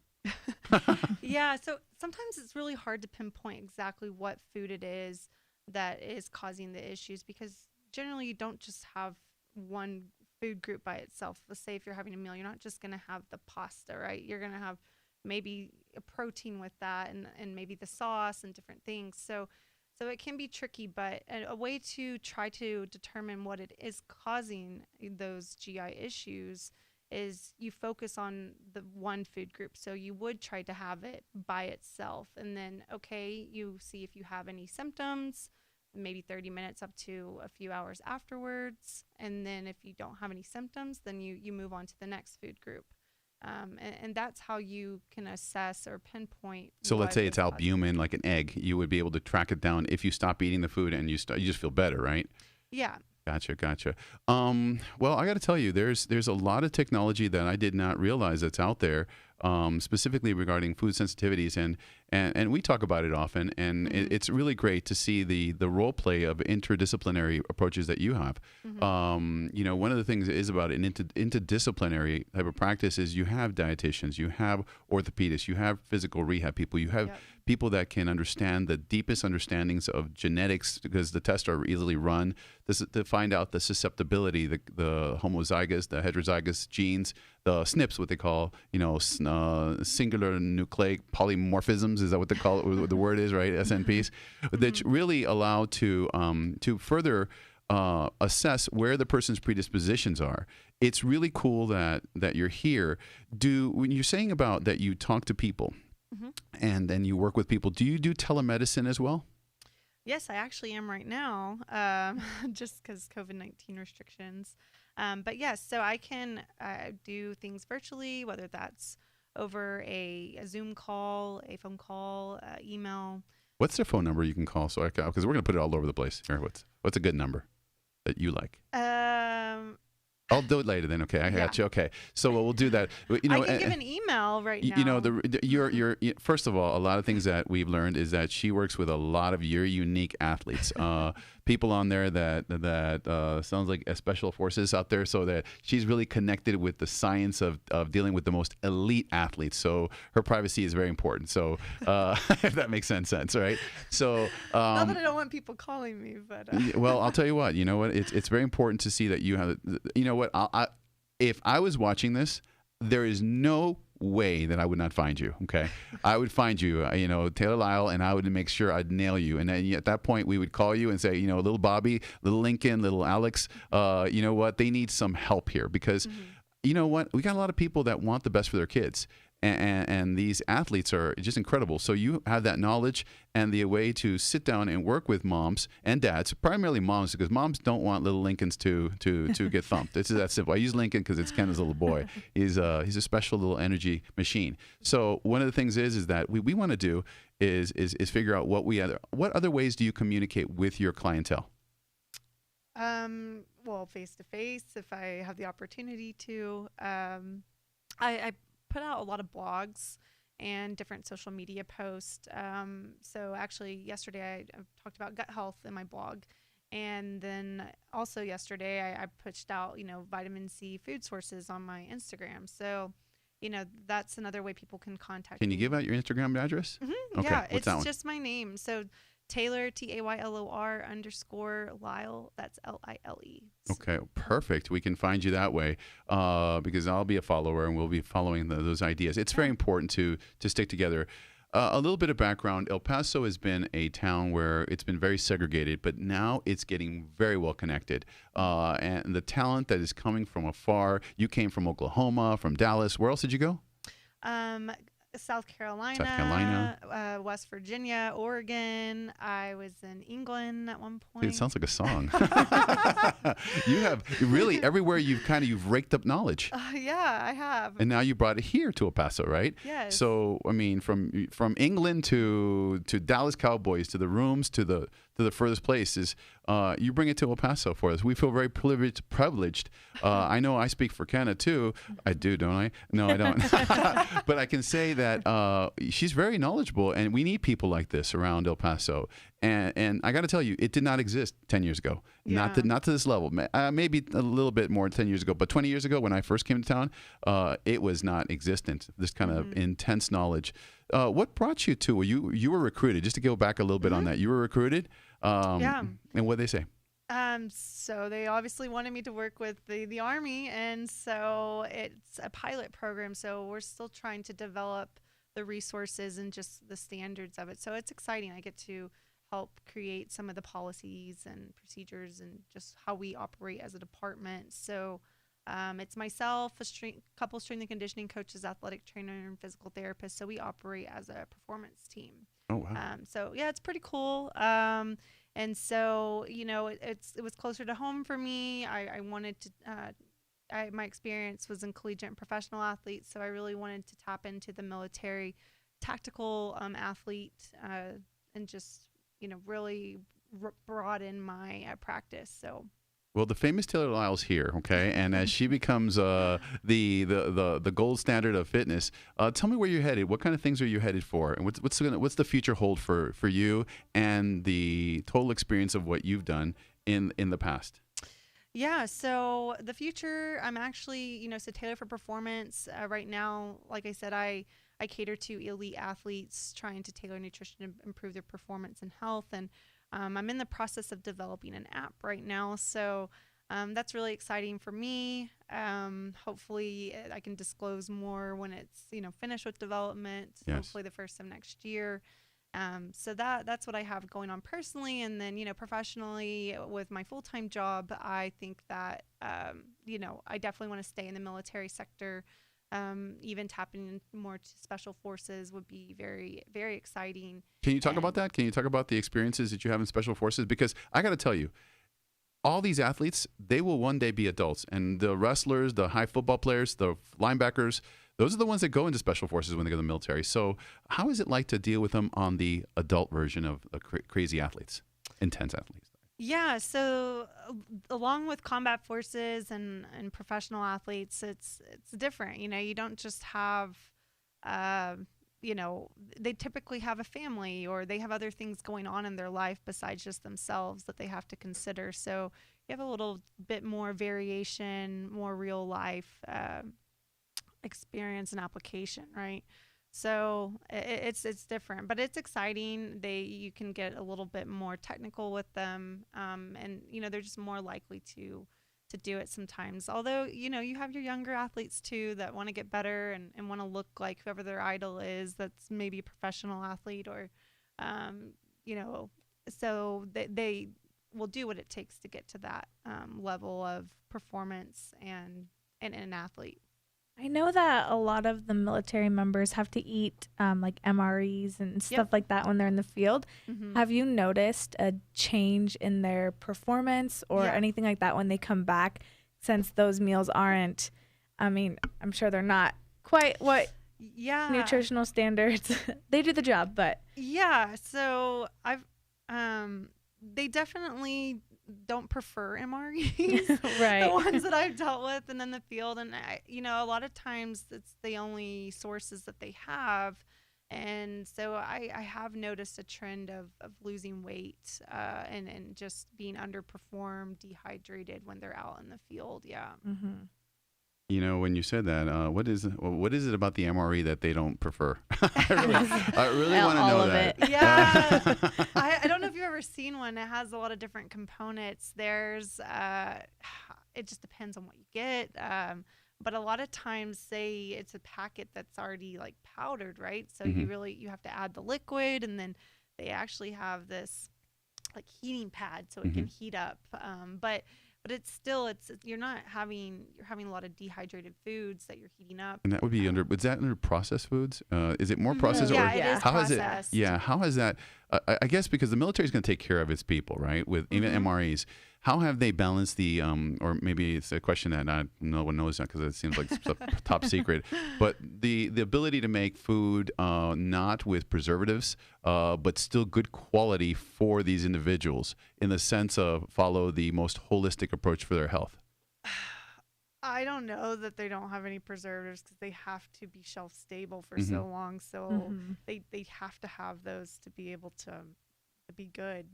Yeah. So sometimes it's really hard to pinpoint exactly what food it is that is causing the issues, because generally you don't just have one food group by itself. Let's say if you're having a meal, you're not just going to have the pasta, right? You're going to have maybe a protein with that and maybe the sauce and different things. So it can be tricky, but a way to try to determine what it is causing those GI issues is you focus on the one food group. So you would try to have it by itself, and then, you see if you have any symptoms, maybe 30 minutes up to a few hours afterwards. And then if you don't have any symptoms, then you move on to the next food group. And that's how you can assess or pinpoint. So let's say it's albumin, like an egg. You would be able to track it down if you stop eating the food and you just feel better, right? Yeah. Gotcha. Well, I got to tell you, there's a lot of technology that I did not realize that's out there, specifically regarding food sensitivities, and we talk about it often, and it's really great to see the role play of interdisciplinary approaches that you have. One of the things is about an interdisciplinary type of practice is you have dietitians, you have orthopedists, you have physical rehab people, you have people that can understand the deepest understandings of genetics, because the tests are easily run to find out the susceptibility, the homozygous, the heterozygous genes, the SNPs, what they call, singular nucleic polymorphisms. Is that what they call it? What the word is, right? SNPs, that really allow to further assess where the person's predispositions are. It's really cool that you're here. When you're saying about that you talk to people and then you work with people, do you do telemedicine as well? Yes, I actually am right now, just because COVID-19 restrictions. But yes, so I can do things virtually, whether that's over a Zoom call, a phone call, email. What's their phone number you can call? So because we're going to put it all over the place. Here, what's a good number that you like? I'll do it later then. Okay, I got you. Okay, so we'll do that. I can give an email right now. You're first of all, a lot of things that we've learned is that she works with a lot of your unique athletes. People on there that sounds like special forces out there, so that she's really connected with the science of dealing with the most elite athletes. So her privacy is very important. So if that makes sense, right? So not that I don't want people calling me, but well, I'll tell you what. You know what? It's very important to see that you have. You know what? If I was watching this, there is no way that I would not find you. Okay, I would find you, Taylor Lyle, and I would make sure I'd nail you. And then at that point, we would call you and say, little Bobby, little Lincoln, little Alex, you know what? They need some help here, because you know what? We got a lot of people that want the best for their kids. And these athletes are just incredible. So you have that knowledge and the way to sit down and work with moms and dads, primarily moms, because moms don't want little Lincolns to get thumped. It's that simple. I use Lincoln because it's Kenna's little boy. He's a special little energy machine. So one of the things is that we want to do is figure out what other ways do you communicate with your clientele? Well, face to face, if I have the opportunity to. I put out a lot of blogs and different social media posts. So actually yesterday I talked about gut health in my blog. And then also yesterday I pushed out, vitamin C food sources on my Instagram. So, that's another way people can contact me. Can you give out your Instagram address? Okay. Yeah, it's just my name. So Taylor, Taylor _Lyle. That's Lile. Okay, perfect. We can find you that way because I'll be a follower and we'll be following those ideas. It's very important to stick together. A little bit of background. El Paso has been a town where it's been very segregated, but now it's getting very well connected. And the talent that is coming from afar, you came from Oklahoma, from Dallas. Where else did you go? South Carolina, West Virginia, Oregon. I was in England at one point. Dude, it sounds like a song. You have really everywhere you've raked up knowledge. Yeah, I have. And now you brought it here to El Paso, right? Yes. So I mean, from England to Dallas Cowboys to the rooms to the furthest places, you bring it to El Paso for us. We feel very privileged. I know I speak for Kenna too. I do, don't I? No, I don't. But I can say that she's very knowledgeable, and we need people like this around El Paso. And I got to tell you, it did not exist 10 years ago. Yeah. Not to this level. Maybe a little bit more 10 years ago, but 20 years ago when I first came to town, it was not existent. This kind of intense knowledge. What brought you to? You were recruited. Just to go back a little bit on that, you were recruited. Yeah. And what did they say? So they obviously wanted me to work with the Army, and so it's a pilot program. So we're still trying to develop the resources and just the standards of it. So it's exciting. I get to help create some of the policies and procedures and just how we operate as a department. So it's myself, couple strength and conditioning coaches, athletic trainer, and physical therapist. So we operate as a performance team. Oh, wow. So yeah, it's pretty cool. And so, it was closer to home for me. I wanted to, my experience was in collegiate and professional athletes. So I really wanted to tap into the military tactical athlete and just, really broaden my practice. So Well, the famous Taylor Lyle's here, okay, and as she becomes the gold standard of fitness, tell me where you're headed. What kind of things are you headed for, and what's the future hold for you and the total experience of what you've done in the past? Yeah, so the future, I'm actually, so Taylor for Performance. Right now, like I said, I cater to elite athletes trying to tailor nutrition to improve their performance and health. And I'm in the process of developing an app right now. So that's really exciting for me. Hopefully I can disclose more when it's, finished with development, Yes. hopefully the first of next year. So that's what I have going on personally. And then, professionally with my full-time job, I think that, I definitely want to stay in the military sector. Even tapping in more to special forces would be very, very exciting. Can you talk about that? Can you talk about the experiences that you have in special forces? Because I got to tell you, all these athletes, they will one day be adults. And the wrestlers, the high football players, the linebackers, those are the ones that go into special forces when they go to the military. So how is it like to deal with them on the adult version of crazy athletes, intense athletes? Yeah, so along with combat forces and professional athletes, it's different. You don't just have, they typically have a family or they have other things going on in their life besides just themselves that they have to consider. So you have a little bit more variation, more real life experience and application, right? So it's different, but it's exciting. You can get a little bit more technical with them, and they're just more likely to do it sometimes. Although you have your younger athletes too that want to get better and want to look like whoever their idol is. That's maybe a professional athlete or, so they will do what it takes to get to that level of performance and an athlete. I know that a lot of the military members have to eat like MREs and stuff like that when they're in the field. Mm-hmm. Have you noticed a change in their performance or anything like that when they come back, since those meals aren't, I'm sure they're not quite what nutritional standards. They do the job, but. Yeah, so they definitely don't prefer MREs, right? The ones that I've dealt with and in the field, and a lot of times it's the only sources that they have, and so I have noticed a trend of losing weight and just being underperformed, dehydrated when they're out in the field. Yeah. Mm-hmm. When you said that, what is it about the MRE that they don't prefer? I really want to know that. Yeah. I don't know if you've ever seen one. It has a lot of different components. There's, it just depends on what you get. But a lot of times, say it's a packet that's already like powdered, right? So you have to add the liquid, and then they actually have this like heating pad so it can heat up. But it's still you're having a lot of dehydrated foods that you're heating up. And that would be was that under processed foods? Is it more processed? Yeah, or it is how processed. How has that? I guess because the military is going to take care of its people, right? With even MREs, how have they balanced the? Or maybe it's a question that no one knows that because it seems like top secret. But the ability to make food not with preservatives, but still good quality for these individuals in the sense of follow the most holistic approach for their health. I don't know that they don't have any preservatives because they have to be shelf stable for so long. So they have to have those to be able to be good.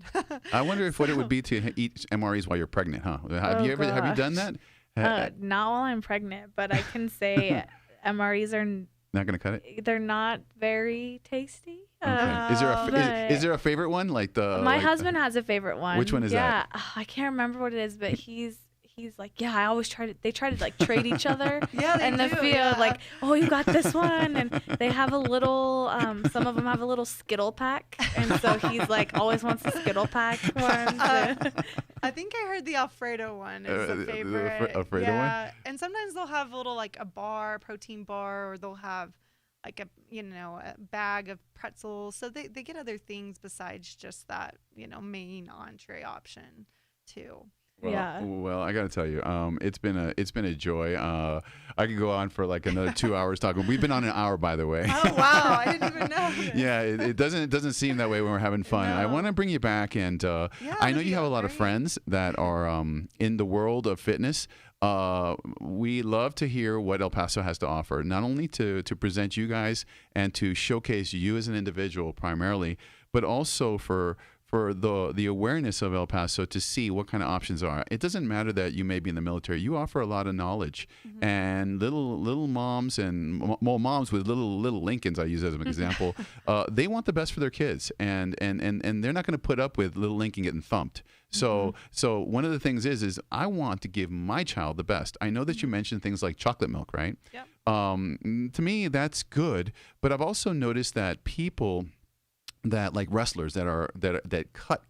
I wonder if what it would be to eat MREs while you're pregnant, huh? Have you done that? Not while I'm pregnant, but I can say MREs are not going to cut it. They're not very tasty. Okay. Is there a favorite one? My husband has a favorite one. Which one is that? Yeah, I can't remember what it is, but he's like, yeah, I always try to. They try to like trade each other in the field. Like, oh, you got this one, and they have a little. Some of them have a little Skittle pack, and so he's like always wants the Skittle pack one. I think I heard the Alfredo one is the favorite. The Alfredo one. And sometimes they'll have a little like a protein bar, or they'll have like a bag of pretzels. So they get other things besides just that main entree option too. Yeah. Well, I got to tell you, it's been a joy. I could go on for like another 2 hours talking. We've been on an hour, by the way. Oh wow, I didn't even know. Yeah, it doesn't seem that way when we're having fun. I No. want to bring you back, and I know that'd you be have a lot of great. friends that are in the world of fitness. We love to hear what El Paso has to offer, not only to present you guys and to showcase you as an individual primarily, but also for the awareness of El Paso to see what kind of options are. It doesn't matter that you may be in the military. You offer a lot of knowledge, and little moms and moms with little Lincolns, I use as an example, they want the best for their kids, and they're not going to put up with little Lincoln getting thumped. So one of the things is I want to give my child the best. I know that you mentioned things like chocolate milk, right? Yep. To me, that's good, but I've also noticed that people that like wrestlers that cut,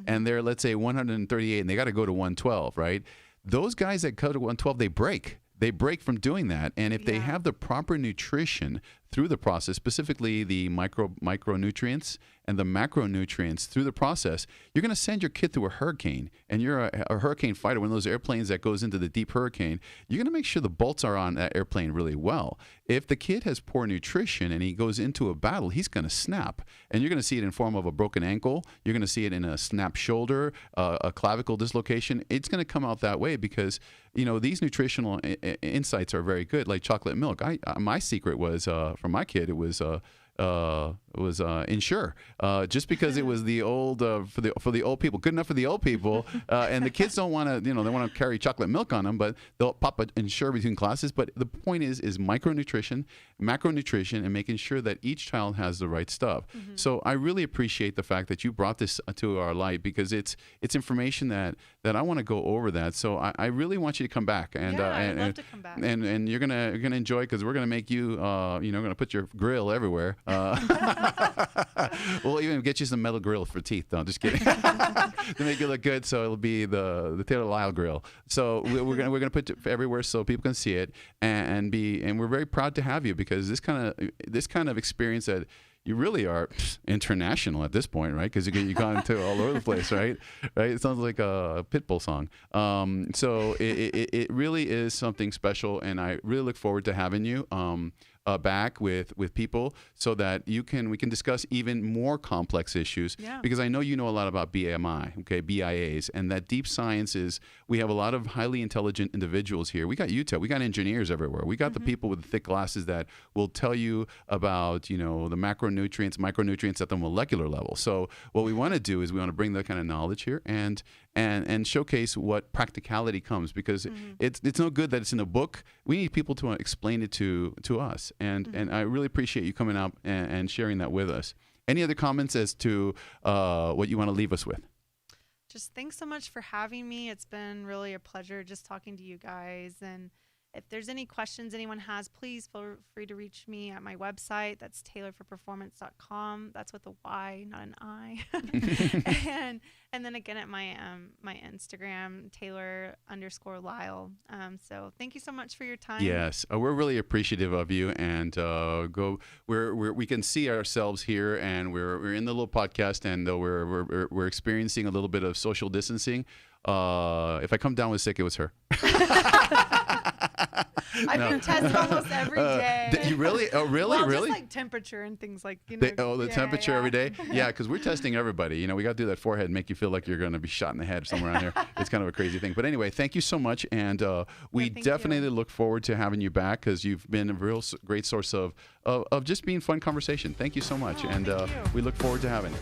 and they're, let's say, 138 and they got to go to 112, right? Those guys that cut to 112, they break from doing that. And if they have the proper nutrition through the process, specifically the micronutrients and the macronutrients through the process, you're going to send your kid through a hurricane, and you're a hurricane fighter, one of those airplanes that goes into the deep hurricane. You're going to make sure the bolts are on that airplane really well. If the kid has poor nutrition and he goes into a battle, he's going to snap, and you're going to see it in form of a broken ankle. You're going to see it in a snapped shoulder, a clavicle dislocation. It's going to come out that way because these nutritional insights are very good, like chocolate milk. My secret was for my kid, it was Ensure, just because it was the old for the old people, good enough for the old people, and the kids don't want to they want to carry chocolate milk on them, but they'll pop an Ensure between classes. But the point is micronutrition, macronutrition, and making sure that each child has the right stuff. So I really appreciate the fact that you brought this to our light, because it's information that I want to go over that. So I really want you to come back, and I'd love to come back. and you're gonna enjoy, because we're gonna make you gonna put your grill everywhere. We'll even get you some metal grill for teeth. No, just kidding. To make it look good, so it'll be the Taylor Lyle grill. So we're gonna put it everywhere so people can see it, and we're very proud to have you, because this kind of experience that you really are international at this point, right? Because you gone to all over the place, right? Right? It sounds like a Pitbull song. So it really is something special, and I really look forward to having you back with people, so that we can discuss even more complex issues. Yeah. Because I know you know a lot about BMI, okay, BIAs, and that deep science is. We have a lot of highly intelligent individuals here. We got UTEP, we got engineers everywhere. We got the people with the thick glasses that will tell you about the macronutrients, micronutrients at the molecular level. So what we want to do is we want to bring that kind of knowledge here and showcase what practicality comes, because it's no good that it's in a book. We need people to explain it to us, and I really appreciate you coming out and sharing that with us. Any other comments as to what you want to leave us with? Just thanks so much for having me. It's been really a pleasure just talking to you guys. And if there's any questions anyone has, please feel free to reach me at my website. That's taylorforperformance.com. That's with a Y, not an I. and then again at my my Instagram, Taylor_Lyle. So thank you so much for your time. Yes, we're really appreciative of you, and we can see ourselves here, and we're in the little podcast, and we're experiencing a little bit of social distancing. If I come down with sick, it was her. I've been tested almost every day. You really? Oh, really? Well, really? just like temperature and things like the temperature every day. Yeah, because we're testing everybody. We got to do that forehead, make you feel like you're going to be shot in the head somewhere around here. It's kind of a crazy thing. But anyway, thank you so much, and we definitely look forward to having you back, because you've been a real great source of just being fun conversation. Thank you so much, and we look forward to having it.